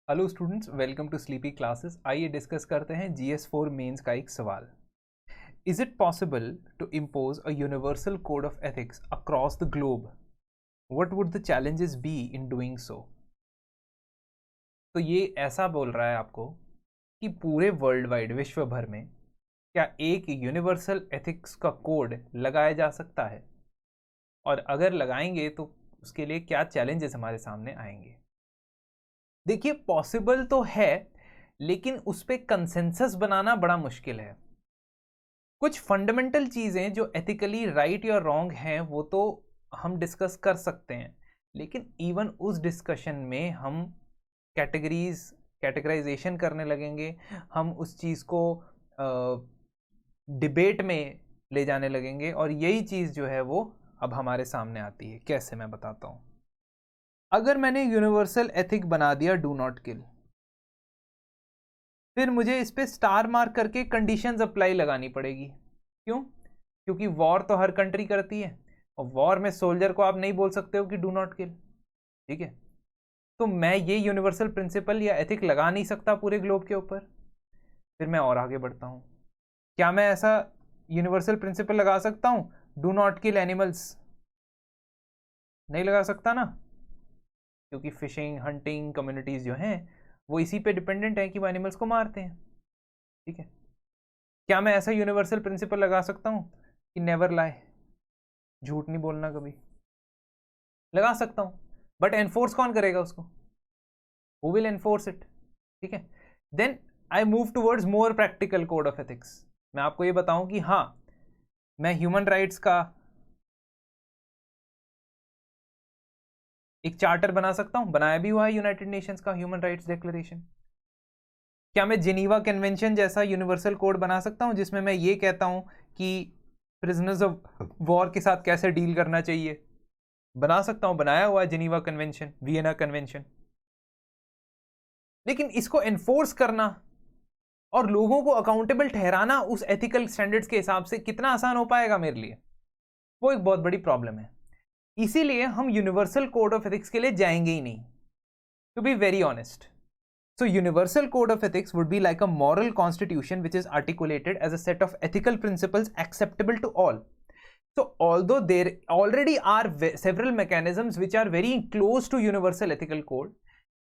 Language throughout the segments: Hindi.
Hello students, welcome to sleepy classes. आइए डिस्कस करते हैं GS4 मेंस का एक सवाल। Is it possible to impose a universal code of ethics across the globe? What would the challenges be in doing so? तो ये ऐसा बोल रहा है आपको कि पूरे वर्ल्ड वाइड, विश्व भर में क्या एक यूनिवर्सल एथिक्स का कोड लगाया जा सकता है, और अगर लगाएंगे तो उसके लिए क्या चैलेंजेस हमारे सामने आएंगे। देखिए, पॉसिबल तो है, लेकिन उस पर कंसेंसस बनाना बड़ा मुश्किल है। कुछ फंडामेंटल चीज़ें जो एथिकली राइट या रॉन्ग हैं वो तो हम डिस्कस कर सकते हैं, लेकिन इवन उस डिस्कशन में हम कैटेगराइजेशन करने लगेंगे, हम उस चीज़ को डिबेट में ले जाने लगेंगे, और यही चीज़ जो है वो अब हमारे सामने आती है। कैसे, मैं बताता हूँ। अगर मैंने यूनिवर्सल एथिक बना दिया डू नॉट किल, फिर मुझे इस पे स्टार मार्क करके कंडीशंस अप्लाई लगानी पड़ेगी। क्यों? क्योंकि वॉर तो हर कंट्री करती है, और वॉर में सोल्जर को आप नहीं बोल सकते हो कि डू नॉट किल। ठीक है, तो मैं ये यूनिवर्सल प्रिंसिपल या एथिक लगा नहीं सकता पूरे ग्लोब के ऊपर। फिर मैं और आगे बढ़ता हूँ। क्या मैं ऐसा यूनिवर्सल प्रिंसिपल लगा सकता हूँ, डू नॉट किल एनिमल्स? नहीं लगा सकता ना, क्योंकि फिशिंग, हंटिंग कम्युनिटीज जो हैं वो इसी पे डिपेंडेंट है कि वो एनिमल्स को मारते हैं। ठीक है, क्या मैं ऐसा यूनिवर्सल प्रिंसिपल लगा सकता हूं कि नेवर लाई, झूठ नहीं बोलना कभी? लगा सकता हूं, बट एनफोर्स कौन करेगा उसको? Who will enforce it? ठीक है, then I move towards more practical code of ethics. मैं आपको ये बताऊं कि हाँ, मैं ह्यूमन राइट्स का एक चार्टर बना सकता हूं, बनाया भी हुआ है यूनाइटेड नेशंस का ह्यूमन राइट्स डिक्लेरेशन। क्या मैं जिनीवा कन्वेंशन जैसा यूनिवर्सल कोड बना सकता हूं जिसमें मैं ये कहता हूं कि प्रिजनर्स ऑफ वॉर के साथ कैसे डील करना चाहिए? बना सकता हूं, बनाया हुआ है जिनीवा कन्वेंशन, वियना कन्वेंशन। लेकिन इसको एनफोर्स करना और लोगों को अकाउंटेबल ठहराना उस एथिकल स्टैंडर्ड्स के हिसाब से कितना आसान हो पाएगा मेरे लिए, वो एक बहुत बड़ी प्रॉब्लम है। इसीलिए हम यूनिवर्सल कोड ऑफ एथिक्स के लिए जाएंगे ही नहीं, to be very honest. So universal code of ethics would be like a moral constitution which is articulated as a set of ethical principles acceptable to all. So although there already are several mechanisms which are very close to universal ethical code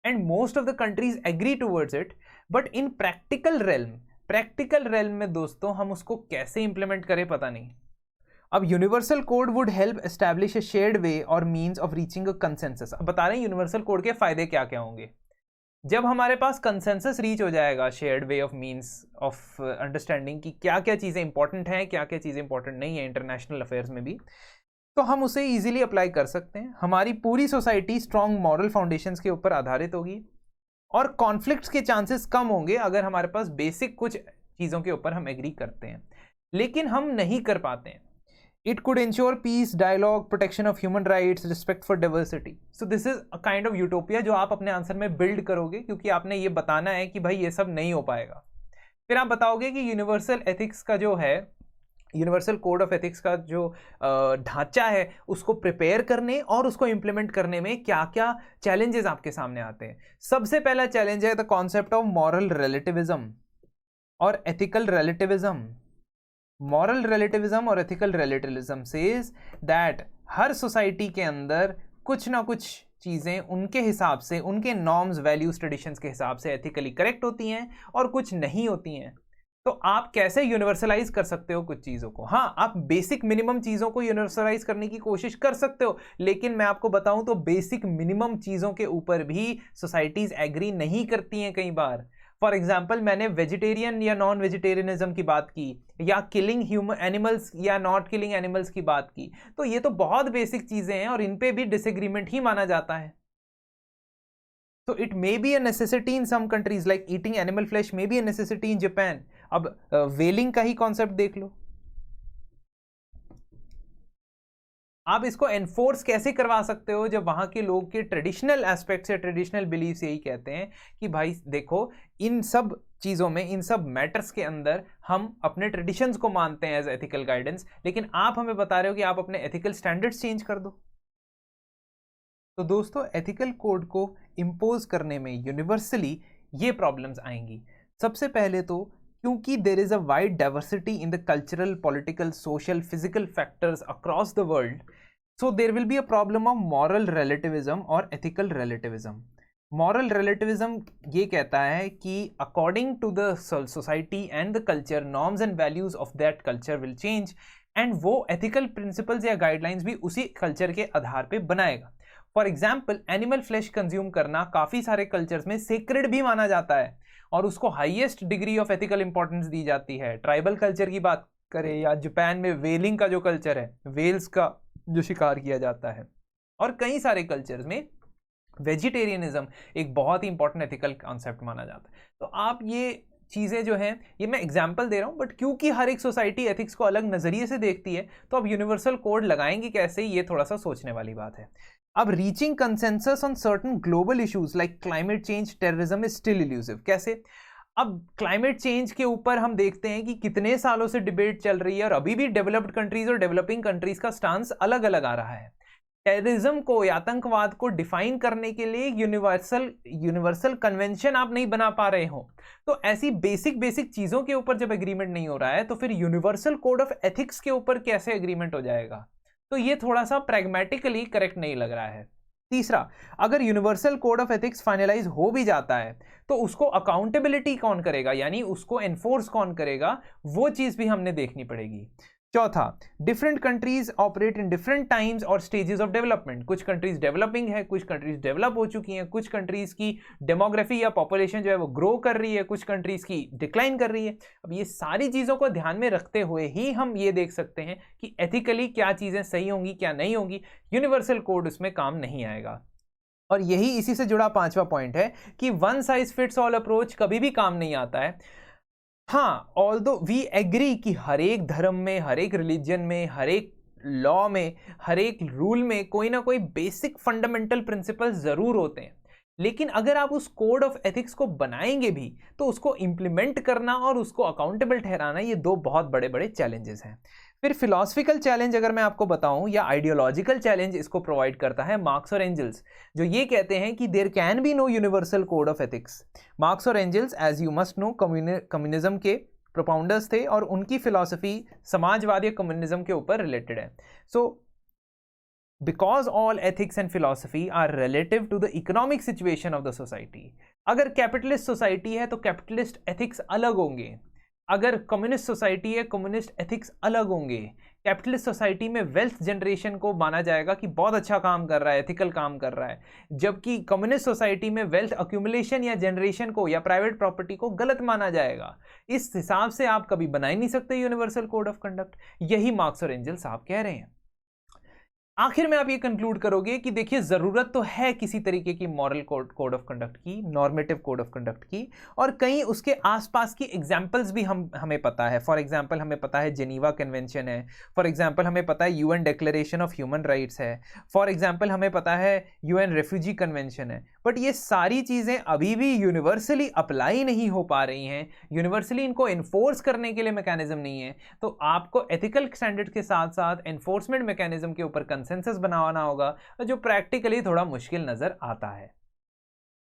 and most of the countries agree towards it, but in practical realm में दोस्तों हम उसको कैसे implement करें पता नहीं। अब universal code would help establish a shared way और means of reaching a consensus. अब बता रहे हैं यूनिवर्सल कोड के फायदे क्या क्या होंगे। जब हमारे पास कंसेंसस रीच हो जाएगा, shared way of means of understanding की क्या क्या चीज़ें इंपॉर्टेंट हैं, क्या क्या चीज़ें इंपॉर्टेंट नहीं है इंटरनेशनल अफेयर्स में भी, तो हम उसे इजीली अप्लाई कर सकते हैं। हमारी पूरी सोसाइटी स्ट्रॉन्ग मॉरल फाउंडेशंस के ऊपर आधारित होगी, और कॉन्फ्लिक्ट्स के चांसेस कम होंगे अगर हमारे पास बेसिक कुछ चीज़ों के ऊपर हम एग्री करते हैं, लेकिन हम नहीं कर पाते हैं। It could ensure peace, dialogue, protection of human rights, respect for diversity. So this is a kind of utopia जो आप अपने आंसर में बिल्ड करोगे, क्योंकि आपने ये बताना है कि भाई ये सब नहीं हो पाएगा। फिर आप बताओगे कि यूनिवर्सल एथिक्स का जो है, यूनिवर्सल कोड ऑफ एथिक्स का जो ढांचा है, उसको प्रिपेयर करने और उसको इंप्लीमेंट करने में क्या क्या चैलेंजेस आपके सामने आते हैं। सबसे पहला चैलेंज है the concept of moral relativism और एथिकल रिलेटिविज्म। मॉरल रिलेटिविज्म और ethical relativism says that her society के अंदर कुछ ना कुछ चीज़ें उनके हिसाब से, उनके नॉर्म्स, वैल्यूज, ट्रेडिशंस के हिसाब से एथिकली करेक्ट होती हैं और कुछ नहीं होती हैं। तो आप कैसे यूनिवर्सलाइज कर सकते हो कुछ चीज़ों को? हाँ, आप बेसिक मिनिमम चीज़ों को यूनिवर्सलाइज करने की कोशिश कर सकते हो, लेकिन मैं आपको बताऊं तो बेसिक मिनिमम चीज़ों के ऊपर भी सोसाइटीज एग्री नहीं करती हैं कई बार। फॉर एग्जाम्पल, मैंने वेजिटेरियन या नॉन वेजिटेरियनिज्म की बात की, या किलिंग ह्यूमन एनिमल्स या नॉट किलिंग एनिमल्स की बात की, तो ये तो बहुत बेसिक चीज़ें हैं और इन पे भी डिसएग्रीमेंट ही माना जाता है। So it may be a necessity in some countries, like eating animal flesh may be a necessity in Japan. अब whaling का ही कॉन्सेप्ट देख लो। आप इसको एनफोर्स कैसे करवा सकते हो जब वहां के लोग के ट्रेडिशनल एस्पेक्ट्स या ट्रेडिशनल बिलीफ्स यही कहते हैं कि भाई देखो, इन सब चीज़ों में, इन सब मैटर्स के अंदर हम अपने ट्रेडिशंस को मानते हैं एज एथिकल गाइडेंस, लेकिन आप हमें बता रहे हो कि आप अपने एथिकल स्टैंडर्ड्स चेंज कर दो। तो दोस्तों, एथिकल कोड को इम्पोज करने में यूनिवर्सली ये प्रॉब्लम्स आएंगी। सबसे पहले तो क्योंकि there is a wide diversity in the cultural, political, social, physical factors across the world, so there will be a problem of moral relativism और एथिकल रिलेटिविज्म। मॉरल रिलेटिविज्म ये कहता है कि according to the society and the culture, norms and values of that culture will change, and वो एथिकल प्रिंसिपल्स या गाइडलाइंस भी उसी कल्चर के आधार पे बनाएगा। For example, animal flesh consume करना काफ़ी सारे कल्चर्स में सेक्रेड भी माना जाता है और उसको highest degree of ethical importance दी जाती है। ट्राइबल कल्चर की बात करें या जापान में वेलिंग का जो कल्चर है, वेल्स का जो शिकार किया जाता है, और कई सारे कल्चर्स में वेजिटेरियनिज्म एक बहुत ही इंपॉर्टेंट एथिकल कॉन्सेप्ट माना जाता है। तो आप ये चीज़ें जो हैं, ये मैं एग्जाम्पल दे रहा हूँ, बट क्योंकि हर एक सोसाइटी एथिक्स को अलग नज़रिए से देखती है, तो अब यूनिवर्सल कोड लगाएंगे कैसे, ये थोड़ा सा सोचने वाली बात है। अब reaching consensus on certain global issues like climate change, terrorism is still elusive. कैसे? अब क्लाइमेट चेंज के ऊपर हम देखते हैं कि कितने सालों से डिबेट चल रही है और अभी भी डेवलप्ड कंट्रीज और डेवलपिंग कंट्रीज का स्टांस अलग अलग आ रहा है। टेररिज्म को या आतंकवाद को डिफाइन करने के लिए यूनिवर्सल कन्वेंशन आप नहीं बना पा रहे हो, तो ऐसी बेसिक चीज़ों के ऊपर जब एग्रीमेंट नहीं हो रहा है, तो फिर यूनिवर्सल कोड ऑफ एथिक्स के ऊपर कैसे एग्रीमेंट हो जाएगा? तो ये थोड़ा सा प्रैग्मेटिकली करेक्ट नहीं लग रहा है। तीसरा, अगर universal code of ethics finalize हो भी जाता है, तो उसको अकाउंटेबिलिटी कौन करेगा, यानी उसको एनफोर्स कौन करेगा, वो चीज़ भी हमने देखनी पड़ेगी। चौथा, different countries operate in different times और स्टेजेस ऑफ डेवलपमेंट। कुछ कंट्रीज डेवलपिंग है, कुछ कंट्रीज डेवलप हो चुकी हैं, कुछ कंट्रीज की डेमोग्राफी या पॉपुलेशन जो है वो ग्रो कर रही है, कुछ कंट्रीज की डिक्लाइन कर रही है। अब ये सारी चीज़ों को ध्यान में रखते हुए ही हम ये देख सकते हैं कि एथिकली क्या चीज़ें सही होंगी, क्या नहीं होंगी। यूनिवर्सल कोड उसमें काम नहीं आएगा। और यही इसी से जुड़ा पांचवा पॉइंट है कि one size fits all approach कभी भी काम नहीं आता है। हाँ, ऑल्दो वी एग्री कि हर एक धर्म में, हर एक रिलीजन में, हर एक लॉ में, हर एक रूल में कोई ना कोई बेसिक फंडामेंटल प्रिंसिपल जरूर होते हैं, लेकिन अगर आप उस कोड ऑफ एथिक्स को बनाएंगे भी, तो उसको इंप्लीमेंट करना और उसको अकाउंटेबल ठहराना, ये दो बहुत बड़े बड़े चैलेंजेस हैं। फिर फिलॉसफिकल चैलेंज अगर मैं आपको बताऊं, या आइडियोलॉजिकल चैलेंज इसको प्रोवाइड करता है मार्क्स और एंजल्स, जो ये कहते हैं कि there can be no universal code of ethics. Marx और Engels, as you must know, communism के प्रोपाउंडर्स थे और उनकी फिलॉसफी समाजवाद या कम्युनिज्म के ऊपर रिलेटेड है। So because all ethics and philosophy are relative to the economic situation of the society. अगर कैपिटलिस्ट सोसाइटी है तो कैपिटलिस्ट एथिक्स अलग होंगे, अगर कम्युनिस्ट सोसाइटी है कम्युनिस्ट एथिक्स अलग होंगे। कैपिटलिस्ट सोसाइटी में वेल्थ जनरेशन को माना जाएगा कि बहुत अच्छा काम कर रहा है, एथिकल काम कर रहा है, जबकि कम्युनिस्ट सोसाइटी में वेल्थ अक्यूमुलेशन या जनरेशन को या प्राइवेट प्रॉपर्टी को गलत माना जाएगा। इस हिसाब से आप कभी बना ही नहीं सकते यूनिवर्सल कोड ऑफ कंडक्ट। यही मार्क्स और एंजल्स साहब कह रहे हैं। आखिर में आप ये कंक्लूड करोगे कि देखिए, ज़रूरत तो है किसी तरीके की मॉरल कोड ऑफ कंडक्ट की, नॉर्मेटिव कोड ऑफ कंडक्ट की, और कहीं उसके आसपास की एग्जांपल्स भी हमें पता है। फॉर एग्जांपल हमें पता है जेनीवा कन्वेंशन है, फॉर एग्जांपल हमें पता है UN declaration of human rights है, फॉर एग्जांपल हमें पता है यूएन रेफ्यूजी कन्वेंशन है, बट ये सारी चीज़ें अभी भी यूनिवर्सली अप्लाई नहीं हो पा रही हैं, यूनिवर्सली इनको इन्फोर्स करने के लिए मैकेनिज्म नहीं है। तो आपको एथिकल स्टैंडर्ड के साथ साथ एनफोर्समेंट मैकेनिज्म के ऊपर कंसेंसस बनाना होगा, जो प्रैक्टिकली थोड़ा मुश्किल नज़र आता है।